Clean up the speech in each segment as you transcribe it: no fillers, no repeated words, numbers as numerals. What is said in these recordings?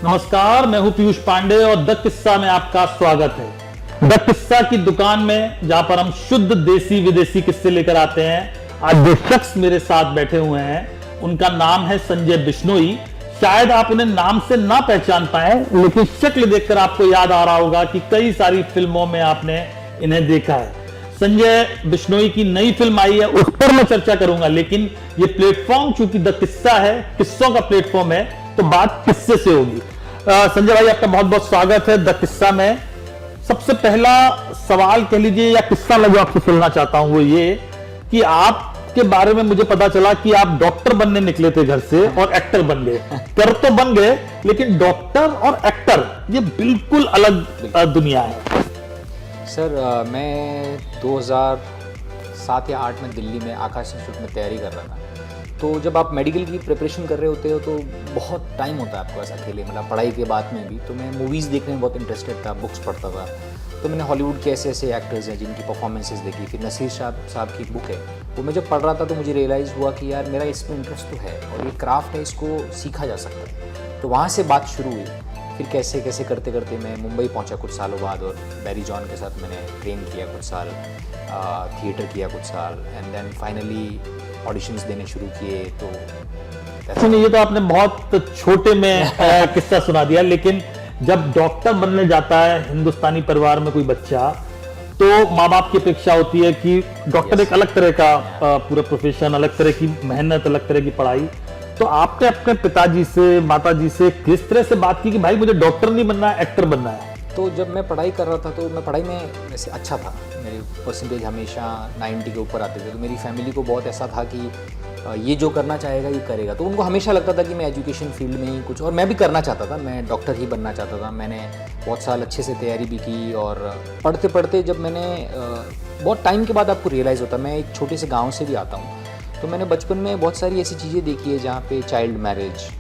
नमस्कार, मैं हूं पीयूष पांडे और द किस्सा में आपका स्वागत है। द किस्सा की दुकान में जहां पर हम शुद्ध देसी विदेशी किस्से लेकर आते हैं। आज जो शख्स मेरे साथ बैठे हुए हैं उनका नाम है संजय बिश्नोई। शायद आप उन्हें नाम से ना पहचान पाए, लेकिन शक्ल देखकर आपको याद आ रहा होगा कि कई सारी फिल्मों में आपने इन्हें देखा है। संजय बिश्नोई की नई फिल्म आई है, उस पर मैं चर्चा करूंगा, लेकिन ये प्लेटफॉर्म चूंकि द किस्सा है, किस्सों का प्लेटफॉर्म है, तो बात किस्से से होगी। संजय भाई, आपका बहुत बहुत स्वागत है द किस्सा में। सबसे पहला सवाल कह लीजिए या किस्सा मैं जो आपसे सुनना चाहता हूं वो ये कि आपके बारे में मुझे पता चला कि आप डॉक्टर बनने निकले थे घर से और एक्टर बन गए। कर तो बन गए, लेकिन डॉक्टर और एक्टर ये बिल्कुल अलग दुनिया है। सर, मैं 2007 या 8 में दिल्ली में आकाश इंस्टीट्यूट में तैयारी कर रहा था। तो जब आप मेडिकल की प्रिपरेशन कर रहे होते हो तो बहुत टाइम होता है आपके पास अकेले, मतलब पढ़ाई के बाद में भी। तो मैं मूवीज़ देखने में बहुत इंटरेस्टेड था, बुक्स पढ़ता था। तो मैंने हॉलीवुड के ऐसे ऐसे एक्टर्स हैं जिनकी परफॉर्मेंसेस देखी। फिर नसीर साहब की बुक है, वो मैं जब पढ़ रहा था तो मुझे रियलाइज़ हुआ कि यार मेरा इसमें इंटरेस्ट तो है और ये क्राफ्ट है, इसको सीखा जा सकता है। तो वहाँ से बात शुरू हुई। फिर कैसे कैसे करते करते मैं मुंबई पहुंचा कुछ सालों बाद, और बैरी जॉन के साथ मैंने ट्रेन किया कुछ साल, थिएटर किया कुछ साल, एंड देन फाइनली ऑडिशंस देने शुरू किए। तो ये तो आपने बहुत छोटे में किस्सा सुना दिया, लेकिन जब डॉक्टर बनने जाता है हिंदुस्तानी परिवार में कोई बच्चा, तो माँ बाप की अपेक्षा होती है कि डॉक्टर एक अलग तरह का पूरा प्रोफेशन, अलग तरह की मेहनत, अलग तरह की पढ़ाई। तो आपने अपने पिताजी से, माताजी से किस तरह से बात की कि भाई मुझे डॉक्टर नहीं बनना है, एक्टर बनना है? तो जब मैं पढ़ाई कर रहा था तो मैं पढ़ाई में वैसे अच्छा था, मेरे परसेंटेज हमेशा 90 के ऊपर आते थे। तो मेरी फैमिली को बहुत ऐसा था कि ये जो करना चाहेगा ये करेगा। तो उनको हमेशा लगता था कि मैं एजुकेशन फील्ड में ही कुछ, और मैं भी करना चाहता था, मैं डॉक्टर ही बनना चाहता था। मैंने बहुत साल अच्छे से तैयारी भी की, और पढ़ते पढ़ते जब मैंने बहुत टाइम के बाद आपको रियलाइज़ होता है, मैं एक छोटे से गाँव से भी आता हूँ, तो मैंने बचपन में बहुत सारी ऐसी चीज़ें देखी है जहाँ पे चाइल्ड मैरिज,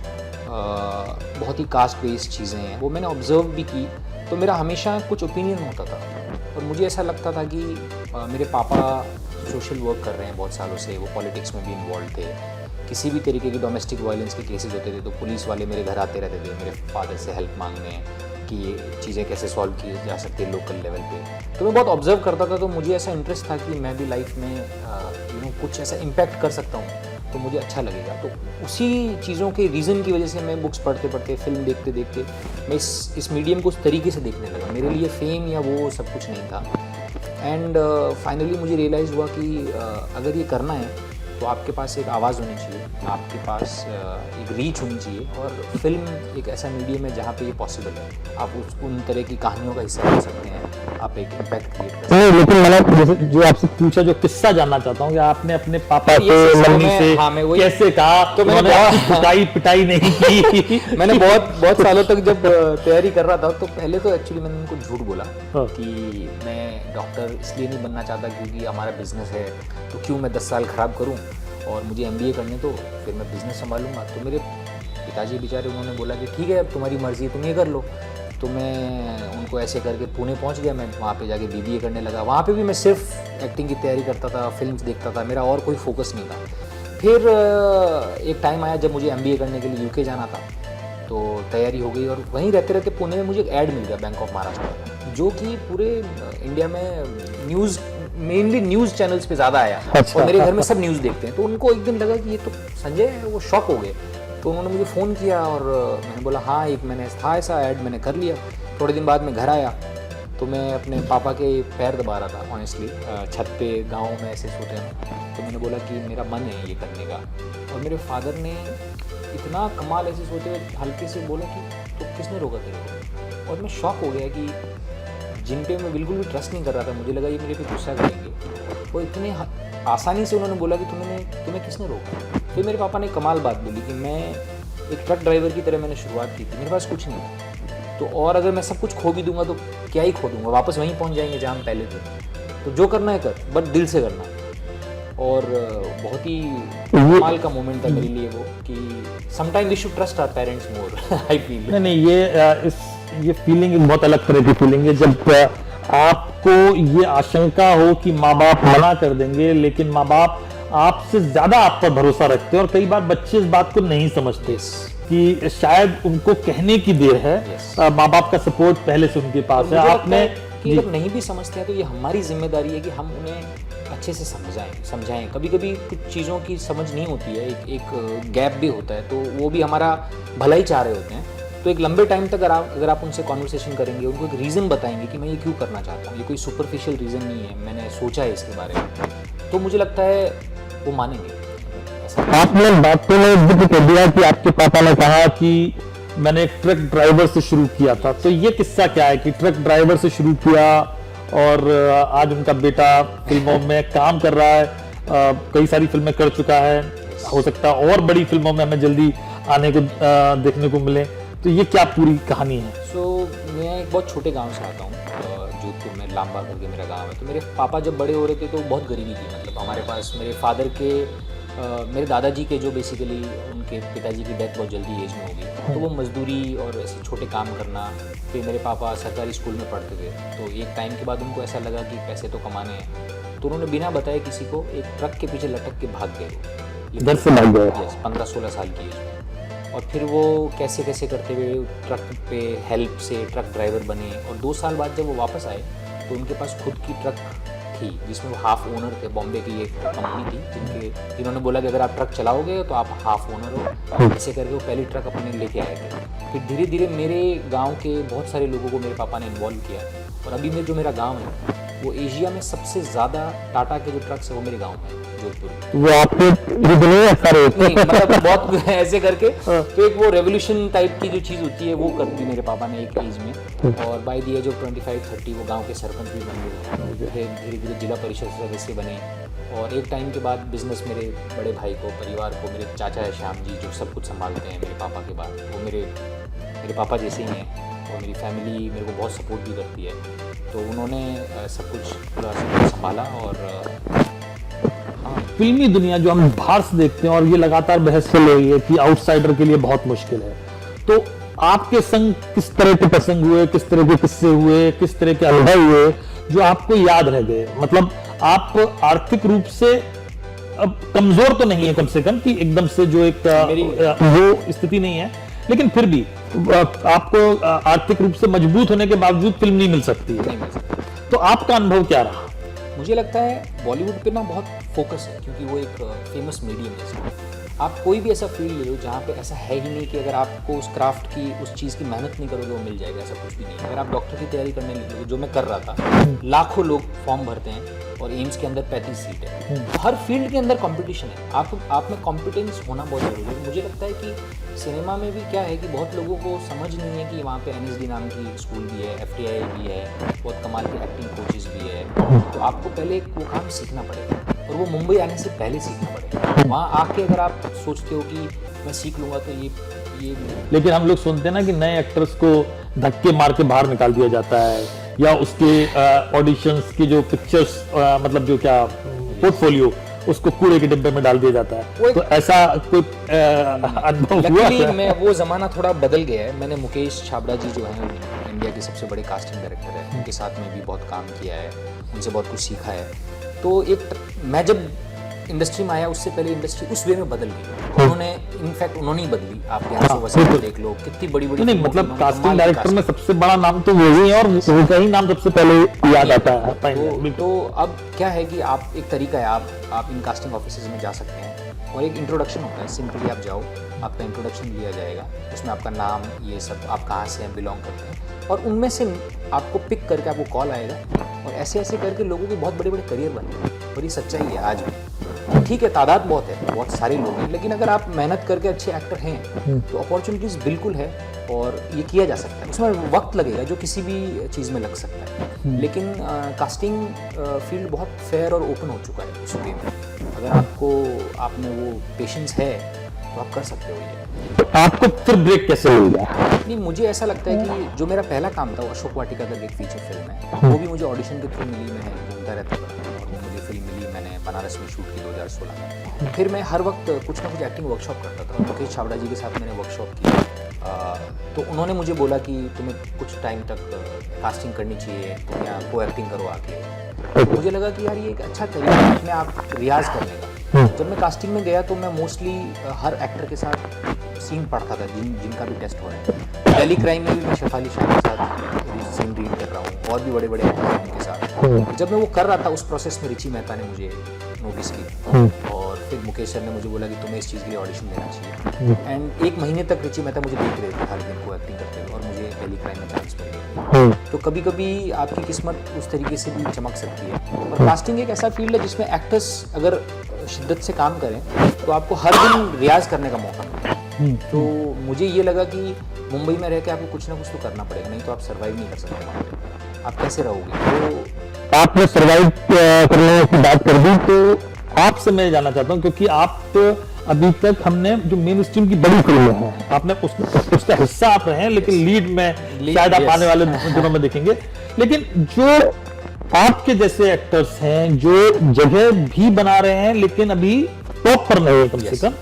बहुत ही कास्ट बेस्ड चीज़ें हैं, वो मैंने ऑब्जर्व भी की। तो मेरा हमेशा कुछ ओपिनियन होता था, और मुझे ऐसा लगता था कि मेरे पापा सोशल वर्क कर रहे हैं बहुत सालों से, वो पॉलिटिक्स में भी इन्वॉल्व थे। किसी भी तरीके की डोमेस्टिक वायलेंस के केसेस होते थे तो पुलिस वाले मेरे घर आते रहते थे मेरे फादर से हेल्प मांगने कि ये चीज़ें कैसे सॉल्व की जा सकती है लोकल लेवल पे। तो मैं बहुत ऑब्जर्व करता था, तो मुझे ऐसा इंटरेस्ट था कि मैं भी लाइफ में कुछ ऐसा इम्पैक्ट कर सकता हूँ, तो मुझे अच्छा लगेगा। तो उसी चीज़ों के रीज़न की वजह से मैं बुक्स पढ़ते पढ़ते, फिल्म देखते देखते मैं इस मीडियम को उस तरीके से देखने लगा। मेरे लिए फेम या वो सब कुछ नहीं था। एंड फाइनली मुझे रियलाइज़ हुआ कि अगर ये करना है तो आपके पास एक आवाज़ होनी चाहिए, आपके पास एक रीच होनी चाहिए, और फिल्म एक ऐसा मीडियम है जहाँ पे ये पॉसिबल है। आप उन तरह की कहानियों का हिस्सा बन सकते हैं, आप एक इम्पैक्ट क्रिएट कर सकते हैं। लेकिन मैंने जो आपसे पूछा, जो किस्सा जानना चाहता हूँ कि आपने अपने पापा से, मम्मी से कैसे कहा? तो मैंने पिटाई नहीं की? मैंने बहुत सालों तक जब तैयारी कर रहा था, तो पहले तो एक्चुअली मैंने उनको झूठ बोला कि मैं डॉक्टर इसलिए नहीं बनना चाहता क्योंकि हमारा बिजनेस है, तो क्यों मैं 10 साल ख़राब करूं, और मुझे MBA करने तो फिर मैं बिज़नेस संभालूंगा। तो मेरे पिताजी बेचारे, उन्होंने बोला कि ठीक है, अब तुम्हारी मर्ज़ी, तुम ये कर लो। तो मैं उनको ऐसे करके पुणे पहुंच गया। मैं वहाँ पे जाके BBA करने लगा। वहाँ पे भी मैं सिर्फ एक्टिंग की तैयारी करता था, फिल्म्स देखता था, मेरा और कोई फोकस नहीं था। फिर एक टाइम आया जब मुझे MBA करने के लिए UK जाना था, तो तैयारी हो गई, और वहीं रहते रहते पुणे में मुझे एक ऐड मिल गया बैंक ऑफ महाराष्ट्र, जो कि पूरे इंडिया में न्यूज़, मेनली न्यूज़ चैनल्स पे ज़्यादा आया। अच्छा। और मेरे घर में सब न्यूज़ देखते हैं, तो उनको एक दिन लगा कि ये तो संजय है, वो शॉक हो गए। तो उन्होंने मुझे फ़ोन किया, और मैंने बोला हाँ, एक मैंने था ऐसा ऐड, मैंने कर लिया। थोड़े दिन बाद मैं घर आया तो मैं अपने पापा के पैर दबा रहा था ऑनेस्टली, छत पे गाँव में ऐसे सोते हैं। तो मैंने बोला कि मेरा मन है ये करने का, और मेरे फादर ने इतना कमाल ऐसे सोते हुए हल्के से बोला कि तो किसने रोका तेरे को? और मैं शॉक हो गया कि जिन पे मैं बिल्कुल भी ट्रस्ट नहीं कर रहा था, मुझे लगा ये मेरे पे गुस्सा करेंगे, और इतने आसानी से उन्होंने बोला कि तुम्हें किसने रोका? फिर मेरे पापा ने कमाल बात बोली कि मैं एक ट्रक ड्राइवर की तरह मैंने शुरुआत की थी, मेरे पास कुछ नहीं था, तो और अगर मैं सब कुछ खो भी दूंगा तो क्या ही खो दूंगा, वापस वहीं पहुंच जाएंगे जहाँ हम पहले थे। तो जो करना है कर, बट दिल से करना। और बहुत ही कमाल का मोमेंट था मेरे लिए वो, कि sometime we should trust our parents more, I feel. नहीं, ये फीलिंग बहुत अलग तरह की फीलिंग है, जब आपको ये आशंका हो कि माँ बाप मना कर देंगे, लेकिन माँ बाप आपसे ज्यादा आप पर भरोसा रखते हैं, और कई बार बच्चे इस बात को नहीं समझते। कि शायद उनको कहने की देर है। Yes. माँ बाप का सपोर्ट पहले से उनके पास है। आपने कि अगर नहीं भी समझते हैं तो ये हमारी जिम्मेदारी है कि हम उन्हें अच्छे से समझाएं। कभी कभी कुछ चीज़ों की समझ नहीं होती है, एक गैप भी होता है, तो वो भी हमारा भला ही चाह रहे होते हैं। तो एक लंबे टाइम तक अगर आप उनसे कॉन्वर्सेशन करेंगे, उनको एक रीज़न बताएंगे कि मैं ये क्यों करना चाहता हूँ, ये कोई सुपरफिशियल रीज़न नहीं है, मैंने सोचा है इसके बारे में, तो मुझे लगता है वो मानेंगे। आपने बातों में जिक्र कर दिया कि आपके पापा ने कहा कि मैंने एक ट्रक ड्राइवर से शुरू किया था, तो ये किस्सा क्या है कि ट्रक ड्राइवर से शुरू किया और आज उनका बेटा फिल्मों में काम कर रहा है, कई सारी फिल्में कर चुका है, हो सकता है और बड़ी फिल्मों में हमें जल्दी आने को देखने को मिले, तो ये क्या पूरी कहानी है? मैं एक बहुत छोटे गांव से आता हूँ, जोधपुर में लांबा करके मेरा गांव है। तो मेरे पापा जब बड़े हो रहे थे तो बहुत गरीबी थी, मतलब हमारे पास मेरे फादर के मेरे दादाजी के जो बेसिकली उनके पिताजी की डेथ बहुत जल्दी एज में हो गई, तो वो मजदूरी और ऐसे छोटे काम करना। फिर मेरे पापा सरकारी स्कूल में पढ़ते थे, तो एक टाइम के बाद उनको ऐसा लगा कि पैसे तो कमाने हैं, तो उन्होंने बिना बताए किसी को एक ट्रक के पीछे लटक के भाग गए, घर से भाग गए। 15-16 साल की एज में। और फिर वो कैसे कैसे करते हुए ट्रक पे हेल्प से ट्रक ड्राइवर बने, और 2 साल बाद जब वो वापस आए तो उनके पास खुद की ट्रक थी, जिसमें वो हाफ ओनर थे। बॉम्बे की एक कंपनी थी जिन्होंने बोला कि अगर आप ट्रक चलाओगे तो आप हाफ ओनर हो, ऐसे करके वो पहली ट्रक अपने लेके आए थे। फिर धीरे धीरे मेरे गांव के बहुत सारे लोगों को मेरे पापा ने इन्वॉल्व किया, और अभी में जो मेरा गांव है वो एशिया में सबसे ज़्यादा टाटा के जो ट्रक्स है वो मेरे गांव में जोधपुर। वो आपके नहीं, मतलब बहुत ऐसे करके, तो एक वो रेवोल्यूशन टाइप की जो चीज़ होती है वो कर दी मेरे पापा ने एक एज में, और बाय द एज ऑफ 25-30 वो गांव के सरपंच भी बन गए, फिर धीरे धीरे जिला परिषद सदस्य बने, और एक टाइम के बाद बिजनेस मेरे बड़े भाई को, परिवार को, मेरे चाचा है श्याम जी जो सब कुछ संभालते हैं मेरे पापा के बाद, वो मेरे पापा जैसे ही हैं, और मेरी फैमिली मेरे को बहुत सपोर्ट भी करती है, तो उन्होंने सब कुछ पूरा संभाला। और फिल्मी दुनिया जो हम बाहर से देखते हैं और ये लगातार बहस चल रही है कि आउटसाइडर के लिए बहुत मुश्किल है, तो आपके संग किस तरह के प्रसंग हुए, किस तरह के किस्से हुए, किस तरह के अनुभव हुए जो आपको याद रह गए? मतलब आप आर्थिक रूप से अब कमजोर तो नहीं है, कम से कम कि एकदम से जो एक वो स्थिति नहीं है, लेकिन फिर भी आपको आर्थिक रूप से मजबूत होने के बावजूद फिल्म नहीं मिल सकती है, तो आपका अनुभव क्या रहा? मुझे लगता है बॉलीवुड पे ना बहुत फोकस है, क्योंकि वो एक फेमस मीडियम है। आप कोई भी ऐसा फील्ड ले लो जहाँ पे ऐसा है ही नहीं कि अगर आपको उस क्राफ्ट की, उस चीज़ की मेहनत नहीं करोगे वो मिल जाएगा, ऐसा कुछ भी नहीं है। अगर आप डॉक्टर की तैयारी करने लगे, जो मैं कर रहा था, लाखों लोग फॉर्म भरते हैं और एम्स के अंदर 35 सीट है। हर फील्ड के अंदर कंपटीशन है, आप में कॉम्पिटेंस होना बहुत ज़रूरी है। मुझे लगता है कि सिनेमा में भी क्या है कि बहुत लोगों को समझ नहीं है कि वहाँ पे NSD नाम की स्कूल भी है, FTI भी है, बहुत कमाल के एक्टिंग कोचेज़ भी है, तो आपको पहले वो काम सीखना पड़ेगा, और वो मुंबई आने से पहले सीखना पड़ेगा। वहाँ आके अगर आप सोचते हो कि मैं सीख लूँगा तो ये लेकिन हम लोग सुनते हैं ना कि नए एक्टर्स को धक्के मार के बाहर निकाल दिया जाता है, या उसके ऑडिशंस की जो पिक्चर्स मतलब जो क्या पोर्टफोलियो उसको कूड़े के डिब्बे में डाल दिया जाता है, तो ऐसा कोई अनुभव हुआ? मैं वो ज़माना थोड़ा बदल गया है। मैंने मुकेश छाबड़ा जी जो हैं इंडिया के सबसे बड़े कास्टिंग डायरेक्टर है, उनके साथ में भी बहुत काम किया है, उनसे बहुत कुछ सीखा है। तो मैं जब इंडस्ट्री में आया उससे पहले इंडस्ट्री उस वे में बदल गई, उन्होंने ही बदली। आप देख लो कितनी बड़ी नहीं, मतलब कास्टिंग डायरेक्टर में सबसे बड़ा नाम तो वही है, और उनका ही नाम सबसे पहले याद आता है। तो अब क्या है कि आप एक तरीका है, आप इन कास्टिंग ऑफिसेज में जा सकते हैं, और एक इंट्रोडक्शन होता है, सिंपली आप जाओ, आपका इंट्रोडक्शन लिया जाएगा, उसमें आपका नाम, ये सब, आप कहाँ से हैं, बिलोंग करते हैं, और उनमें से आपको पिक करके आपको कॉल आएगा, और ऐसे ऐसे करके लोगों के बहुत बड़े बड़े करियर बने, और ये सच्चाई है आज भी। ठीक है, तादाद बहुत है, बहुत सारे लोग हैं, लेकिन अगर आप मेहनत करके अच्छे एक्टर हैं तो अपॉर्चुनिटीज़ बिल्कुल है, और ये किया जा सकता है। उसमें वक्त लगेगा जो किसी भी चीज़ में लग सकता है, लेकिन कास्टिंग फील्ड बहुत फेयर और ओपन हो चुका है उस वे में। अगर आप में वो पेशेंस है तो आप कर सकते हो ये। तो आपको फिर ब्रेक कैसे मिल गया? नहीं, मुझे ऐसा लगता है कि जो मेरा पहला काम था वो अशोक वाटिका करके एक फीचर फिल्म है, वो भी मुझे ऑडिशन के थ्रू मिली, मैं घूमता रहता था, और वो मुझे फिल्म मिली, मैंने बनारस में शूट की 2016 में। फिर मैं हर वक्त कुछ ना कुछ एक्टिंग वर्कशॉप करता था, मुकेश छाबड़ा जी के साथ मैंने वर्कशॉप की, तो उन्होंने मुझे बोला कि तुम्हें कुछ टाइम तक कास्टिंग करनी चाहिए, तुम यहाँ को एक्टिंग करो आके। मुझे लगा कि यार ये एक अच्छा तरीका है अपने आप रियाज करने का। जब मैं कास्टिंग में गया तो मैं मोस्टली हर एक्टर के साथ सीन पढ़ता था जिनका भी टेस्ट हो रहा है। दिल्ली क्राइम में भी मैं शेफाली शाह के साथ सीन रीड कर रहा हूँ और भी बड़े बड़े एक्टर्स हैं उनके साथ। जब मैं वो कर रहा था उस प्रोसेस में रिची मेहता ने मुझे नोटिस किया और फिर मुकेश सर ने मुझे बोला कि तुम्हें इस चीज़ के लिए ऑडिशन देना चाहिए। एंड 1 महीने तक रिची मेहता मुझे देख रहे थे हर दिन को एक्टिंग करते हुए और मुझे दिल्ली क्राइम में चांस मिल गया। तो कभी कभी आपकी किस्मत उस तरीके से भी चमक सकती है। और कास्टिंग एक ऐसा फील्ड है जिसमें एक्टर्स अगर शिद्दत से काम करें तो आपको हर दिन रियाज करने का मौका मिलता है। तो मुझे ये लगा कि मुंबई में रह के आपको कुछ ना कुछ तो करना पड़ेगा, नहीं तो आप सर्वाइव नहीं कर सकते वहाँ पे। आप कैसे रहोगे? तो आपने सर्वाइव करने की बात कर दी, तो आपसे मैं जानना चाहता हूँ, क्योंकि आप अभी तक हमने जो मेन स्ट्रीम की बड़ी फिल्में हैं आपने उसका हिस्सा आप रहे हैं, लेकिन लीड में शायद आप आने वाले दिनों में देखेंगे। लेकिन जो आपके जैसे एक्टर्स हैं जो जगह भी बना रहे हैं लेकिन अभी टॉप पर नहीं है कम से कम,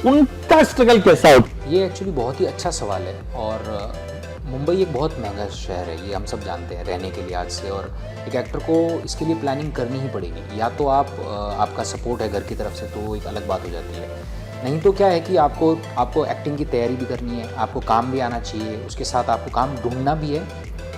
उनका स्ट्रगल कैसा हो? ये एक्चुअली बहुत ही अच्छा सवाल है। और मुंबई एक बहुत महंगा शहर है, ये हम सब जानते हैं रहने के लिए आज से। और एक एक्टर को इसके लिए प्लानिंग करनी ही पड़ेगी। या तो आपका सपोर्ट है घर की तरफ से तो एक अलग बात हो जाती है, नहीं तो क्या है कि आपको एक्टिंग की तैयारी भी करनी है, आपको काम भी आना चाहिए, उसके साथ आपको काम ढूंढना भी है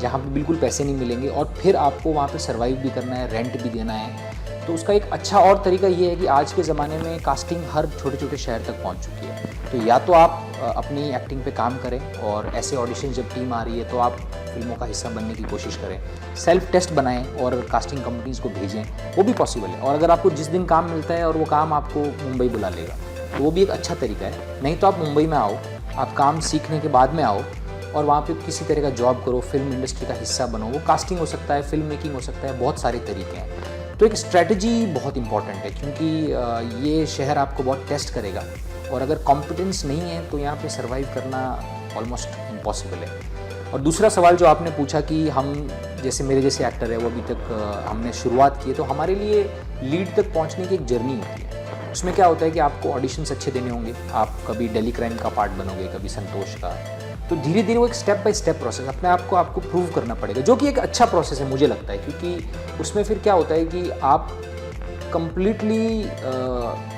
जहाँ पे बिल्कुल पैसे नहीं मिलेंगे, और फिर आपको वहाँ पे सर्वाइव भी करना है, रेंट भी देना है। तो उसका एक अच्छा और तरीका ये है कि आज के ज़माने में कास्टिंग हर छोटे छोटे शहर तक पहुँच चुकी है। तो या तो आप अपनी एक्टिंग पे काम करें और ऐसे ऑडिशन जब टीम आ रही है तो आप फिल्मों का हिस्सा बनने की कोशिश करें, सेल्फ टेस्ट बनाएं और कास्टिंग कंपनीज़ को भेजें, वो भी पॉसिबल है। और अगर आपको जिस दिन काम मिलता है और वो काम आपको मुंबई बुला लेगा तो वो भी एक अच्छा तरीका है। नहीं तो आप मुंबई में आओ, आप काम सीखने के बाद में आओ और वहाँ पे किसी तरह का जॉब करो, फिल्म इंडस्ट्री का हिस्सा बनो। वो कास्टिंग हो सकता है, फिल्म मेकिंग हो सकता है, बहुत सारे तरीके हैं। तो एक स्ट्रेटजी बहुत इंपॉर्टेंट है, क्योंकि ये शहर आपको बहुत टेस्ट करेगा और अगर कॉम्पिटेंस नहीं है तो यहाँ पे सर्वाइव करना ऑलमोस्ट इम्पॉसिबल है। और दूसरा सवाल जो आपने पूछा कि हम जैसे मेरे जैसे एक्टर है वो अभी तक हमने शुरुआत की है, तो हमारे लिए लीड तक पहुँचने की एक जर्नी होती है। उसमें क्या होता है कि आपको ऑडिशंस अच्छे देने होंगे, आप कभी दिल्ली क्राइम का पार्ट बनोगे, कभी संतोष का। तो धीरे धीरे वो एक स्टेप बाय स्टेप प्रोसेस अपने आप को आपको प्रूव करना पड़ेगा, जो कि एक अच्छा प्रोसेस है मुझे लगता है। क्योंकि उसमें फिर क्या होता है कि आप कंप्लीटली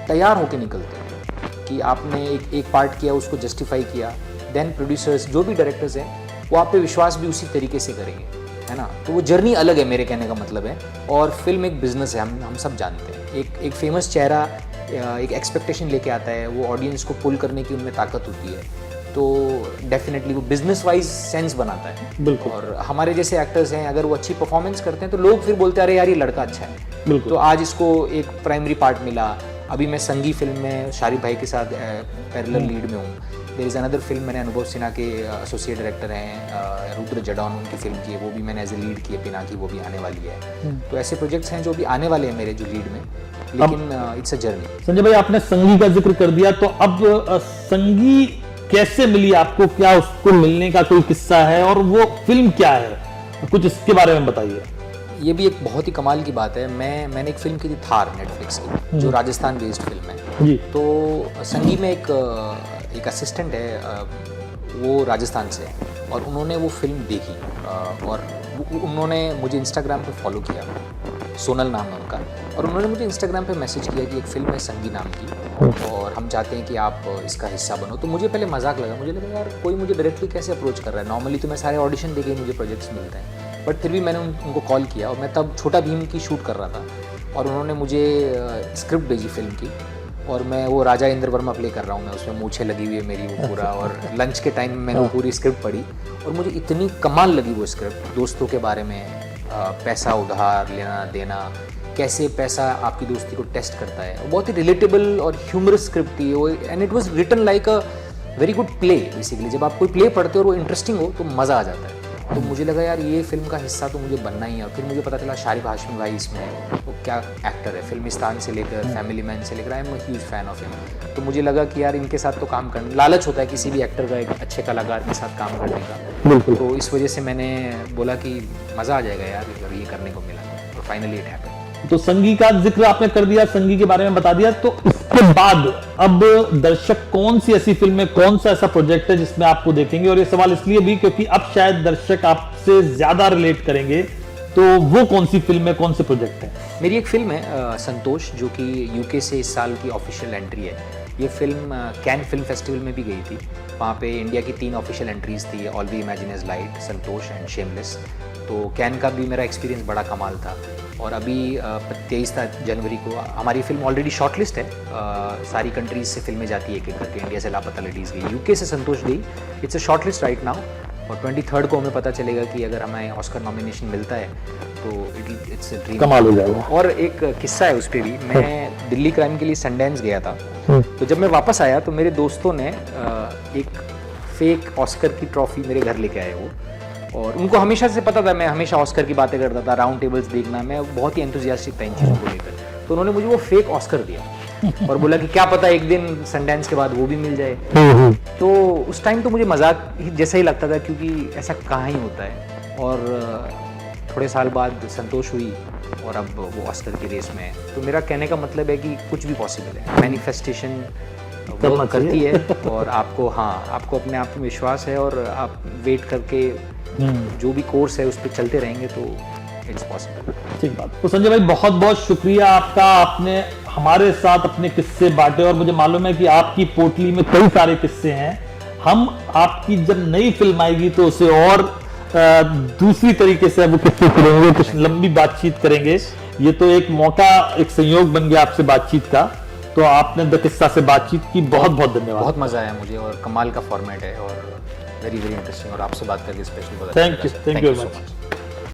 तैयार होकर निकलते हैं कि आपने एक पार्ट किया, उसको जस्टिफाई किया, देन प्रोड्यूसर्स जो भी डायरेक्टर्स हैं वो आप पे विश्वास भी उसी तरीके से करेंगे, है ना। तो वो जर्नी अलग है, मेरे कहने का मतलब है। और फिल्म एक बिजनेस है, हम सब जानते हैं। एक फेमस चेहरा एक एक्सपेक्टेशन लेके आता है, वो ऑडियंस को पुल करने की उनमें ताकत होती है, तो डेफिनेटली वो बिजनेस वाइज सेंस बनाता है। बिल्कुल। और हमारे जैसे एक्टर्स हैं, अगर वो अच्छी परफॉर्मेंस करते हैं तो लोग फिर बोलते हैं अरे यार ये लड़का अच्छा है। बिल्कुल। तो आज इसको एक प्राइमरी पार्ट मिला। अभी मैं संगी फिल्म में शारिफ भाई के साथ पैरेलल लीड में हूँ। देयर इज़ अनदर फिल्म, मैंने अनुभव सिन्हा के एसोसिएट डायरेक्टर हैं रुद्र जडौन, उनकी फिल्म की है, वो भी मैंने एज ए लीड की है, पिनाकी, वो भी आने वाली है। तो ऐसे प्रोजेक्ट्स हैं जो भी आने वाले हैं मेरे जो लीड में, लेकिन इट्स अ जर्नी। संजय भाई, आपने संगी का जिक्र कर दिया, तो अब संगी कैसे मिली आपको? क्या उसको मिलने का कोई किस्सा है और वो फिल्म क्या है, कुछ इसके बारे में बताइए। ये भी एक बहुत ही कमाल की बात है। मैंने एक फिल्म की थी थार, नेटफ्लिक्स की, जो राजस्थान बेस्ड फिल्म है जी। तो संगी में एक असिस्टेंट है, वो राजस्थान से है और उन्होंने वो फिल्म देखी और उन्होंने मुझे इंस्टाग्राम पे फॉलो किया, सोनल नाम है उनका, और उन्होंने मुझे इंस्टाग्राम पे मैसेज किया कि एक फ़िल्म है संगी नाम की और हम चाहते हैं कि आप इसका हिस्सा बनो। तो मुझे पहले मजाक लगा, मुझे लगा यार कोई मुझे डायरेक्टली कैसे अप्रोच कर रहा है। नॉर्मली तो मैं सारे ऑडिशन देके मुझे प्रोजेक्ट्स मिलते हैं, बट फिर भी मैंने उनको कॉल किया और मैं तब छोटा भीम की शूट कर रहा था और उन्होंने मुझे स्क्रिप्ट भेजी फिल्म की और मैं वो राजा इंद्र वर्मा प्ले कर रहा हूँ, मैं उसमें मूछें लगी हुई है मेरी वो पूरा। और लंच के टाइम में मैंने वो पूरी स्क्रिप्ट पढ़ी और मुझे इतनी कमाल लगी वो स्क्रिप्ट, दोस्तों के बारे में, पैसा उधार लेना देना, कैसे पैसा आपकी दोस्ती को टेस्ट करता है। बहुत ही रिलेटेबल और ह्यूमरस स्क्रिप्ट थी वो, and it was written like a very good play. Basically जब आप कोई प्ले पढ़ते हो और वो इंटरेस्टिंग हो तो मज़ा आ जाता है। तो मुझे लगा यार ये फिल्म का हिस्सा तो मुझे बनना ही है। और फिर मुझे पता चला शारिफ हाशमी भाई इसमें वो क्या एक्टर है, फिल्मिस्तान से लेकर फैमिली मैन से लेकर, I am a huge fan of him. तो मुझे लगा कि यार इनके साथ तो काम करना, लालच होता है किसी भी एक्टर का, एक अच्छे कलाकार के साथ काम करने का। बिल्कुल। तो इस वजह से मैंने बोला कि मज़ा आ जाएगा यार अगर ये करने को मिला। तो फाइनली इट हैपेंड। तो संगी का जिक्र आपने कर दिया, संगी के बारे में बता दिया, तो इसके बाद अब दर्शक कौन सी ऐसी फिल्म में, कौन सा ऐसा प्रोजेक्ट है जिसमें आपको देखेंगे? और ये सवाल इसलिए भी क्योंकि अब शायद दर्शक आपसे ज्यादा रिलेट करेंगे, तो वो कौन सी फिल्म है, कौन से प्रोजेक्ट है? मेरी एक फिल्म है संतोष, जो कि यूके से इस साल की ऑफिशियल एंट्री है। ये फिल्म कैन फिल्म फेस्टिवल में भी गई थी। वहाँ पे इंडिया की 3 ऑफिशियल एंट्रीज थी, all we imagine is light, Santosh and shameless. तो कैन का भी मेरा एक्सपीरियंस बड़ा कमाल था। और अभी 23 जनवरी को हमारी फिल्म ऑलरेडी शॉर्टलिस्ट है, सारी कंट्रीज से फिल्में जाती है एक एक करके। इंडिया से लापता लेडीज़ गई, यूके से संतोष गई, it's a shortlist right now. और 23 को हमें पता चलेगा कि अगर हमें ऑस्कर नॉमिनेशन मिलता है तो इट्स ड्रीम, कमाल हो जाएगा। और एक किस्सा है उस पर भी। मैं दिल्ली क्राइम के लिए सनडांस गया था, तो जब मैं वापस आया तो मेरे दोस्तों ने एक फेक ऑस्कर की ट्रॉफी मेरे घर लेके आए वो। और उनको हमेशा से पता था, मैं हमेशा ऑस्कर की बातें करता था, राउंड टेबल्स देखना, मैं बहुत ही एंथुसियास्टिक था इन चीज़ों को लेकर। तो उन्होंने मुझे वो फेक ऑस्कर दिया और बोला कि क्या पता एक दिन सनडांस के बाद वो भी मिल जाए। तो उस टाइम तो मुझे मजाक जैसा ही लगता था, क्योंकि ऐसा कहाँ ही होता है। और थोड़े साल बाद संतोष हुई और अब वो ऑस्कर की रेस में है। तो मेरा कहने का मतलब है कि कुछ भी पॉसिबल है, मैनिफेस्टेशन वर्क करती है। और आपको, हाँ, आपको अपने आप में विश्वास है और आप वेट करके जो भी कोर्स है उस पर चलते रहेंगे तो इट्स पॉसिबल। ठीक बात। तो संजय भाई बहुत बहुत शुक्रिया आपका, आपने हमारे साथ अपने किस्से बांटे और मुझे मालूम है कि आपकी पोटली में कई सारे किस्से हैं। हम आपकी जब नई फिल्म आएगी तो उसे और दूसरी तरीके से वो किस्से करेंगे, कुछ लंबी बातचीत करेंगे। ये तो एक मौका, एक संयोग बन गया आपसे बातचीत का। तो आपने द किस्सा से बातचीत की, बहुत बहुत धन्यवाद। बहुत मजा आया मुझे और कमाल का फॉर्मेट है और वेरी वेरी इंटरेस्टिंग, और आपसे बात करके स्पेशली बहुत थैंक यू वेरी मच।